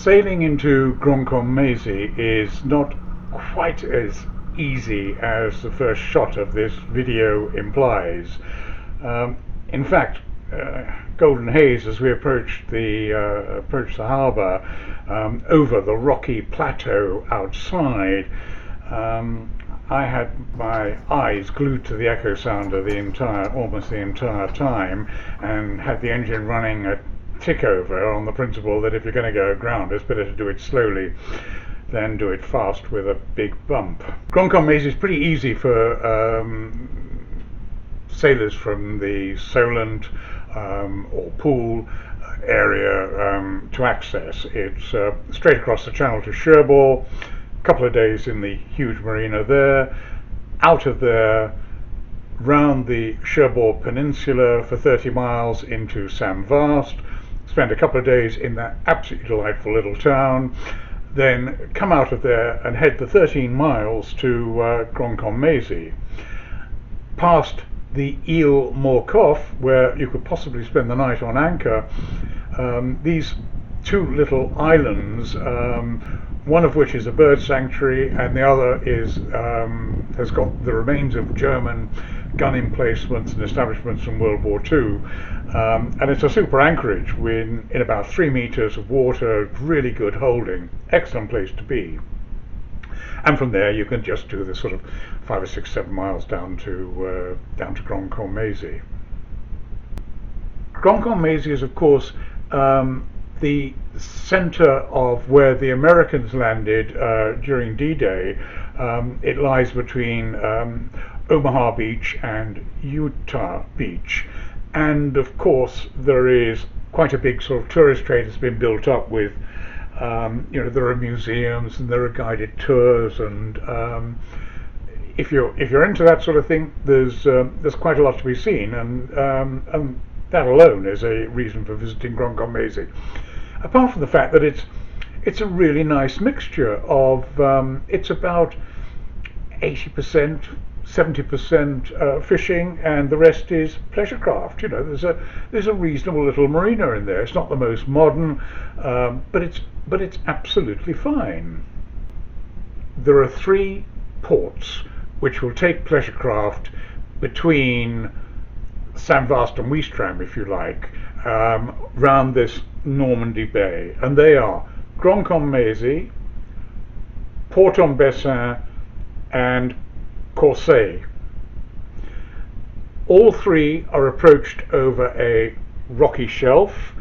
Sailing into Grandcamp Maisy is not quite as easy as the first shot of this video implies. In fact, golden haze as we approached the harbour over the rocky plateau outside. I had my eyes glued to the echo sounder almost the entire time, and had the engine running at tick over on the principle that if you're going to go aground, it's better to do it slowly than do it fast with a big bump. Grandcamp Maisy is pretty easy for sailors from the Solent or Poole area to access. It's straight across the channel to Cherbourg, a couple of days in the huge marina there, out of there, round the Cherbourg Peninsula for 30 miles into St Vaast, spend a couple of days in that absolutely delightful little town, then come out of there and head the 13 miles to Grandcamp Maisy, past the Ile Morcof, where you could possibly spend the night on anchor. These two little islands, one of which is a bird sanctuary, and the other has got the remains of German gun emplacements and establishments from World War II. And it's a super anchorage in about 3 meters of water, really good holding, excellent place to be. And from there you can just do this sort of 5 or 6, 7 miles down to Grandcamp Maisy. Grandcamp Maisy is, of course, the center of where the Americans landed during D-Day. It lies between Omaha Beach and Utah Beach. And of course there is quite a big sort of tourist trade that's been built up with, there are museums and there are guided tours, and if you're into that sort of thing, there's quite a lot to be seen, and that alone is a reason for visiting Grandcamp Maisy. Apart from the fact that it's a really nice mixture of it's about 80%, 70% fishing, and the rest is pleasure craft. There's a reasonable little marina in there. It's not the most modern, but it's absolutely fine. There are 3 ports which will take pleasure craft between St Vaast and Ouistreham, if you like, round this Normandy Bay, and they are Grandcamp Maisy, Porton Bessa, and Courseulles. All 3 are approached over a rocky shelf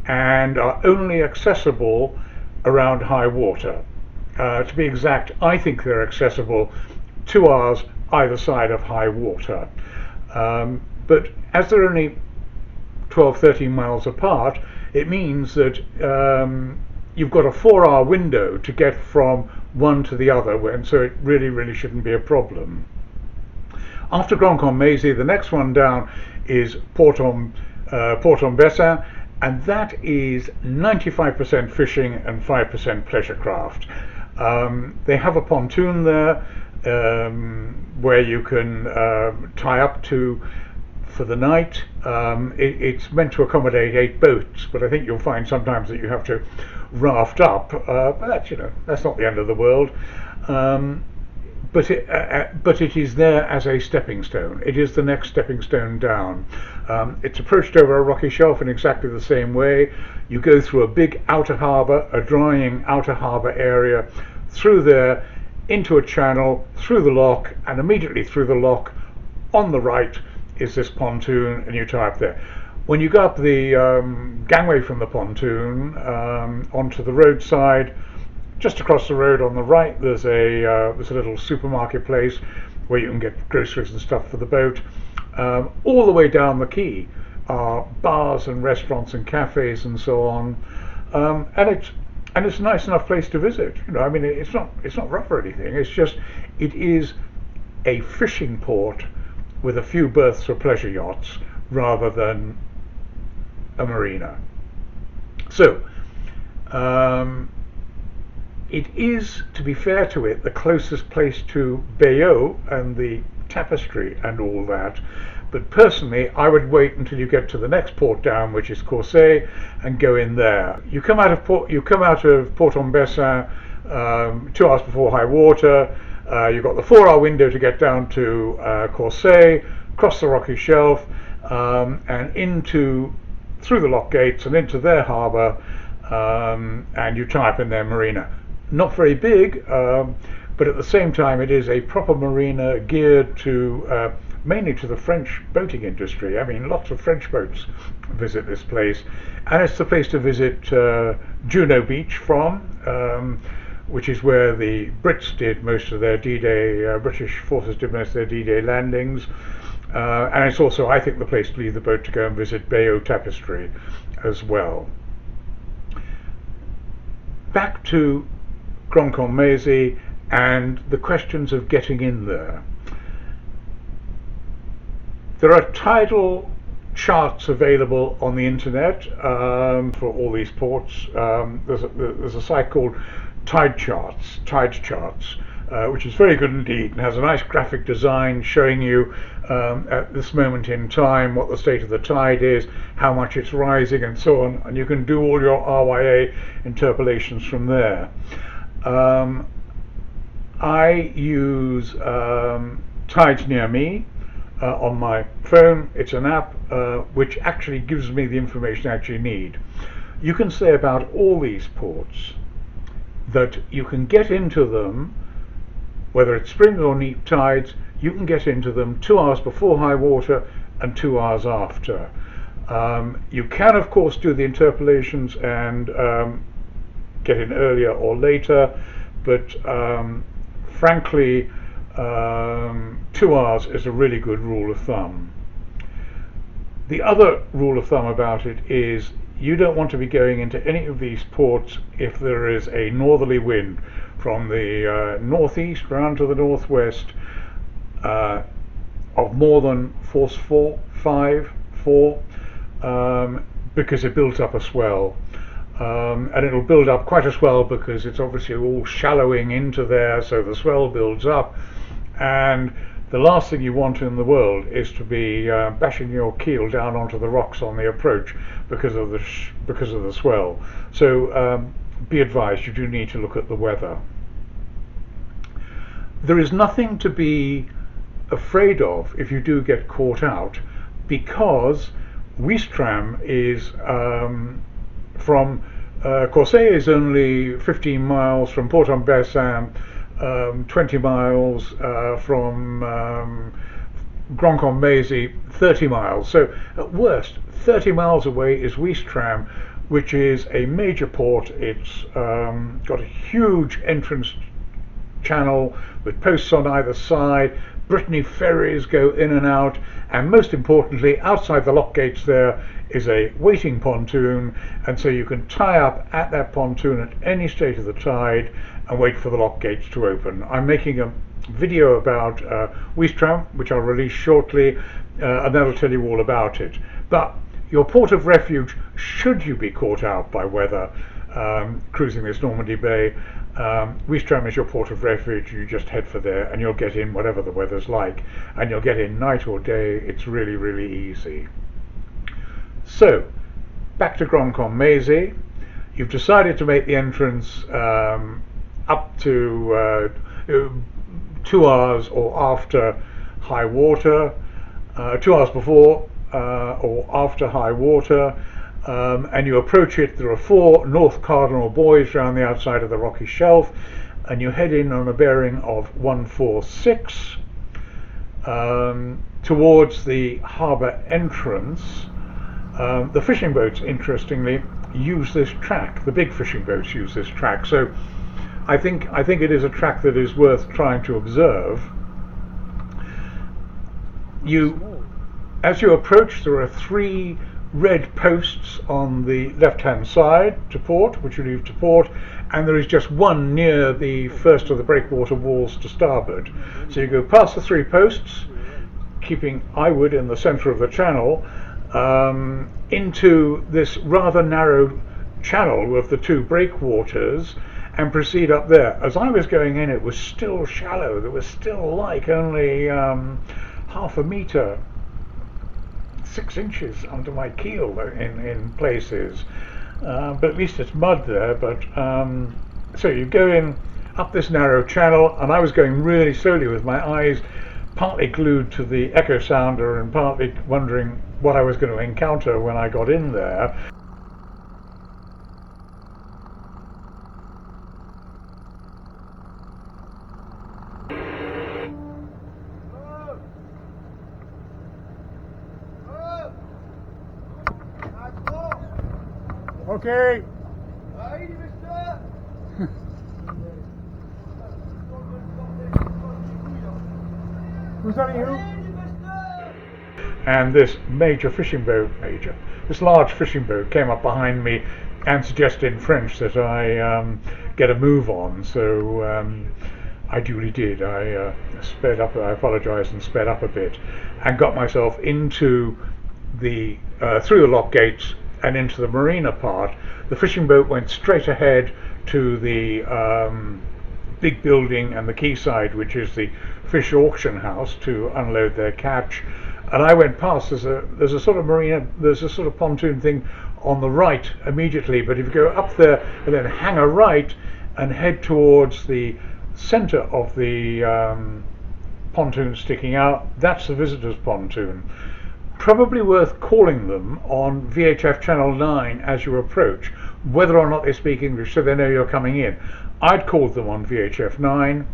and are only accessible around high water. To be exact, I think they're accessible 2 hours either side of high water. But as they're only 12, 13 miles apart, it means that you've got a 4-hour window to get from one to the other, and so it really shouldn't be a problem. After Grandcamp Maisy, the next one down is Porton Bessa, and that is 95% fishing and 5% pleasure craft. They have a pontoon there where you can tie up to for the night. It's meant to accommodate 8 boats, but I think you'll find sometimes that you have to raft up. But that's not the end of the world. But it is there as a stepping stone. It is the next stepping stone down. It's approached over a rocky shelf in exactly the same way. You go through a big outer harbour, a drying outer harbour area, through there, into a channel, through the lock, and immediately through the lock, on the right, is this pontoon, and you tie up there. When you go up the gangway from the pontoon onto the roadside, just across the road on the right, there's a little supermarket place where you can get groceries and stuff for the boat. All the way down the quay are bars and restaurants and cafes and so on, and it's a nice enough place to visit. It's not rough or anything. It is a fishing port with a few berths for pleasure yachts rather than a marina. So it is, to be fair to it, the closest place to Bayeux and the tapestry and all that. But personally, I would wait until you get to the next port down, which is Courseulles, and go in there. You come out of Porton Bessa 2 hours before high water. You've got the 4-hour window to get down to Courseulles, cross the rocky shelf, and through the lock gates and into their harbour, and you tie up in their marina. Not very big, but at the same time it is a proper marina geared to mainly to the French boating industry. I mean, lots of French boats visit this place, and it's the place to visit Juno Beach from, which is where the Brits did most of their D-Day, British forces did most of their D-Day landings. And it's also, I think, the place to leave the boat to go and visit Bayeux Tapestry as well. Back to Grandcamp Maisy and the questions of getting in there. There are tidal charts available on the internet for all these ports. There's a site called Tide Charts, which is very good indeed and has a nice graphic design showing you at this moment in time what the state of the tide is, how much it's rising and so on, and you can do all your RYA interpolations from there. I use Tides Near Me on my phone. It's an app which actually gives me the information I actually need. You can say about all these ports that you can get into them, whether it's spring or neap tides, you can get into them 2 hours before high water and 2 hours after. You can, of course, do the interpolations and get in earlier or later, but frankly, 2 hours is a really good rule of thumb. The other rule of thumb about it is you don't want to be going into any of these ports if there is a northerly wind from the northeast round to the northwest of more than force 4, 5, 4, because it builds up a swell. And it'll build up quite a swell because it's obviously all shallowing into there, so the swell builds up, and the last thing you want in the world is to be bashing your keel down onto the rocks on the approach because of the swell. So be advised, you do need to look at the weather. There is nothing to be afraid of if you do get caught out, because Ouistreham is from Courseulles is only 15 miles from Portombressa, 20 miles from Grandcamp Maisy, 30 miles. So at worst, 30 miles away is Ouistreham, which is a major port. It's got a huge entrance channel with posts on either side. Brittany ferries go in and out, and most importantly, outside the lock gates there is a waiting pontoon, and so you can tie up at that pontoon at any state of the tide and wait for the lock gates to open. I'm making a video about Ouistreham, which I'll release shortly, and that'll tell you all about it. But your port of refuge, should you be caught out by weather cruising this Normandy Bay, Ouistreham is your port of refuge. You just head for there and you'll get in whatever the weather's like, and you'll get in night or day. It's really, really easy. So, back to Grandcamp Maisy. You've decided to make the entrance up to 2 hours or after high water, 2 hours before or after high water, and you approach it. There are 4 north cardinal buoys around the outside of the rocky shelf, and you head in on a bearing of 146 towards the harbour entrance. The fishing boats, interestingly, use this track. The big fishing boats use this track, so I think it is a track that is worth trying to observe. As you approach, there are 3 red posts on the left-hand side to port, which you leave to port, and there is just one near the first of the breakwater walls to starboard. So you go past the 3 posts, keeping eyewood in the centre of the channel, into this rather narrow channel with the 2 breakwaters, and proceed up there. As I was going in, it was still shallow. There was still like only half a metre, 6 inches under my keel in places. But at least it's mud there. But so you go in up this narrow channel, and I was going really slowly with my eyes partly glued to the echo sounder and partly wondering what I was going to encounter when I got in there. Okay. Who's that, you? And this this large fishing boat came up behind me and suggested in French that I get a move on. So I duly did. I sped up. I apologised and sped up a bit, and got myself into the through the lock gates and into the marina part. The fishing boat went straight ahead to the big building and the quayside, which is the fish auction house, to unload their catch. And I went past. There's a sort of marina. There's a sort of pontoon thing on the right immediately. But if you go up there and then hang a right and head towards the centre of the pontoon sticking out, that's the visitors' pontoon. Probably worth calling them on VHF Channel 9 as you approach, whether or not they speak English, so they know you're coming in. I'd called them on VHF 9,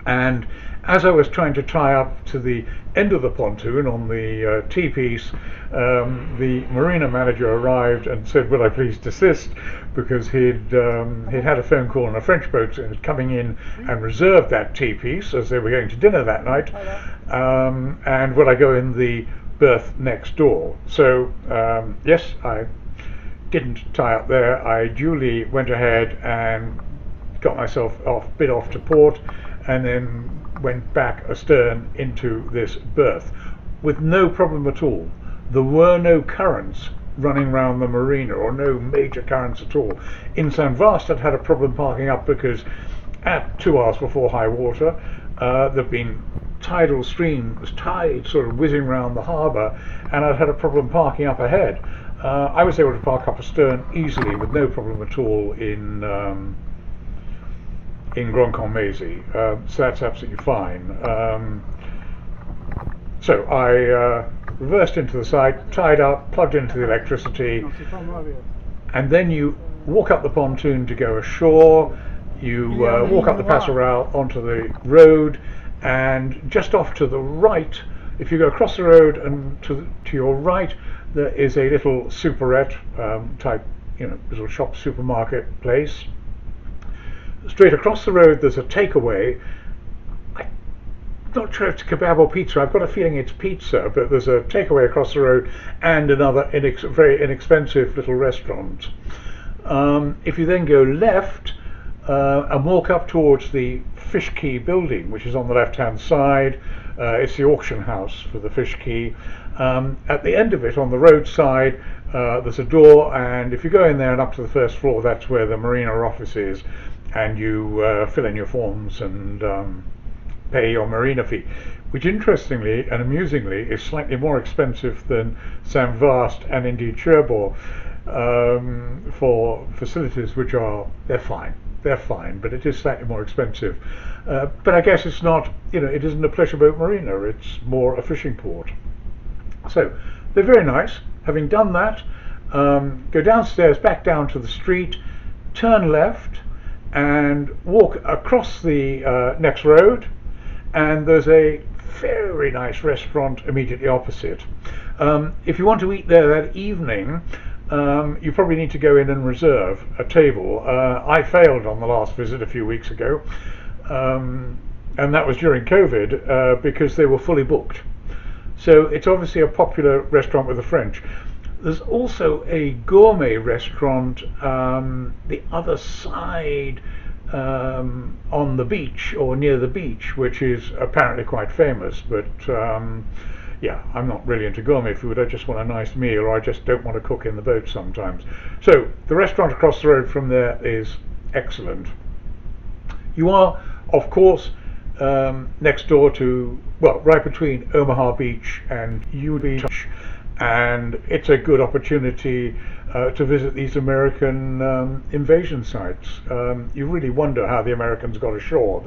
and as I was trying to tie up to the end of the pontoon on the T-piece, the marina manager arrived and said, "Will I please desist?" because he'd had a phone call on a French boat coming in and reserved that T-piece as they were going to dinner that night, and would I go in the berth next door. So yes, I didn't tie up there. I duly went ahead and got myself bid off to port, and then went back astern into this berth with no problem at all. There were no currents running around the marina, or no major currents at all. In St Vaast I'd had a problem parking up because at 2 hours before high water there'd been tidal streams, tide sort of whizzing around the harbour, and I'd had a problem parking up ahead. I was able to park up astern easily with no problem at all in Grandcamp Maisy, so that's absolutely fine. So I reversed into the side, tied up, plugged into the electricity, and then you walk up the pontoon to go ashore. You walk up the passerelle onto the road, and just off to the right, if you go across the road and to your right, there is a little superette type, little shop supermarket place. Straight across the road there's a takeaway. I'm not sure it's kebab or pizza. I've got a feeling it's pizza, but there's a takeaway across the road and another very inexpensive little restaurant. If you then go left and walk up towards the Fish Quay building, which is on the left-hand side, it's the auction house for the Fish Quay. At the end of it, on the roadside, there's a door, and if you go in there and up to the first floor, that's where the marina office is, and you fill in your forms and pay your marina fee, which interestingly and amusingly is slightly more expensive than St Vaast and indeed Cherbourg for facilities which they're fine, but it is slightly more expensive. But I guess it's not, it isn't a pleasure boat marina, it's more a fishing port. So they're very nice. Having done that, go downstairs, back down to the street, turn left, and walk across the next road, and there's a very nice restaurant immediately opposite. If you want to eat there that evening, you probably need to go in and reserve a table. I failed on the last visit a few weeks ago, and that was during COVID, because they were fully booked. So it's obviously a popular restaurant with the French. There's also a gourmet restaurant the other side on the beach, or near the beach, which is apparently quite famous, but yeah, I'm not really into gourmet food. I just want a nice meal, or I just don't want to cook in the boat sometimes. So the restaurant across the road from there is excellent. You are, of course, next door to, well, right between Omaha Beach and Utah Beach, and it's a good opportunity to visit these American invasion sites. You really wonder how the Americans got ashore.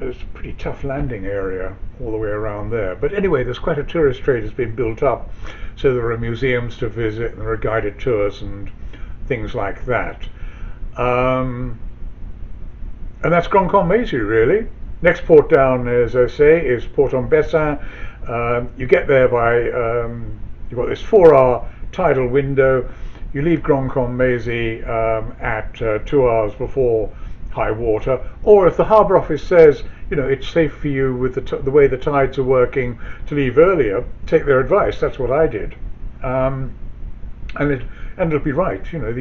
It's a pretty tough landing area all the way around there. But anyway, there's quite a tourist trade has been built up, so there are museums to visit and there are guided tours and things like that. And that's Grandcamp Maisy, really. Next port down, as I say, is Porton Bessa. You get there by, you've got this 4-hour tidal window. You leave Grandcamp Maisy at 2 hours before high water, or if the harbour office says, you know, it's safe for you with the way the tides are working to leave earlier, take their advice. That's what I did. And it'll be right. You know,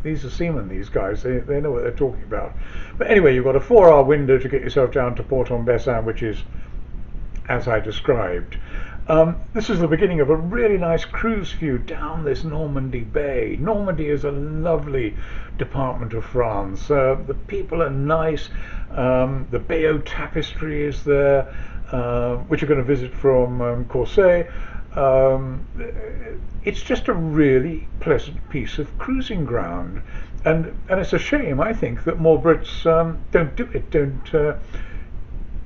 these are seamen, these guys. They know what they're talking about. But anyway, you've got a 4-hour window to get yourself down to Porton Bessa, which is as I described. This is the beginning of a really nice cruise view down this Normandy Bay. Normandy is a lovely department of France. The people are nice. The Bayeux tapestry is there, which you're going to visit from Courseulles. It's just a really pleasant piece of cruising ground, and it's a shame, I think, that more Brits don't do it,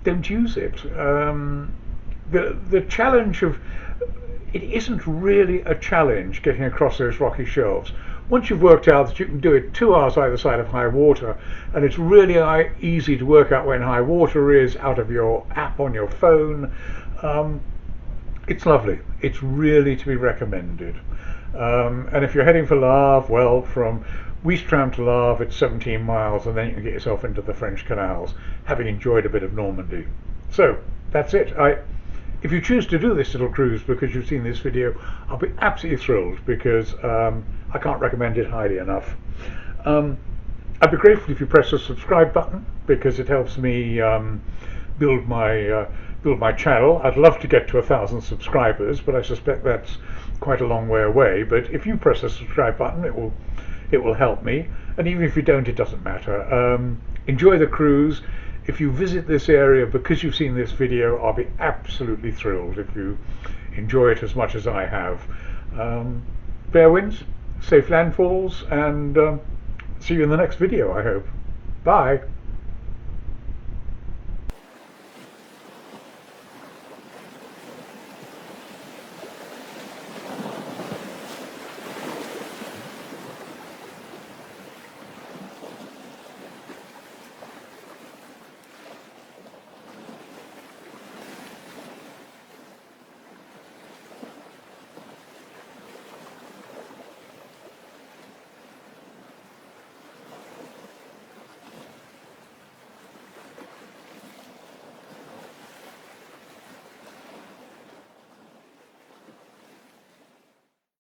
don't use it. The challenge of it isn't really a challenge getting across those rocky shelves. Once you've worked out that you can do it 2 hours either side of high water, and it's really easy to work out when high water is out of your app on your phone, it's lovely. It's really to be recommended. And if you're heading for Le Havre, well, from Ouistreham to Le Havre, it's 17 miles, and then you can get yourself into the French canals, having enjoyed a bit of Normandy. So that's it. If you choose to do this little cruise because you've seen this video, I'll be absolutely thrilled, because I can't recommend it highly enough. I'd be grateful if you press the subscribe button, because it helps me build my channel. I'd love to get to 1,000 subscribers, but I suspect that's quite a long way away. But if you press the subscribe button, it will help me. And even if you don't, it doesn't matter. Enjoy the cruise. If you visit this area because you've seen this video, I'll be absolutely thrilled if you enjoy it as much as I have. Fair winds, safe landfalls, and see you in the next video, I hope. Bye.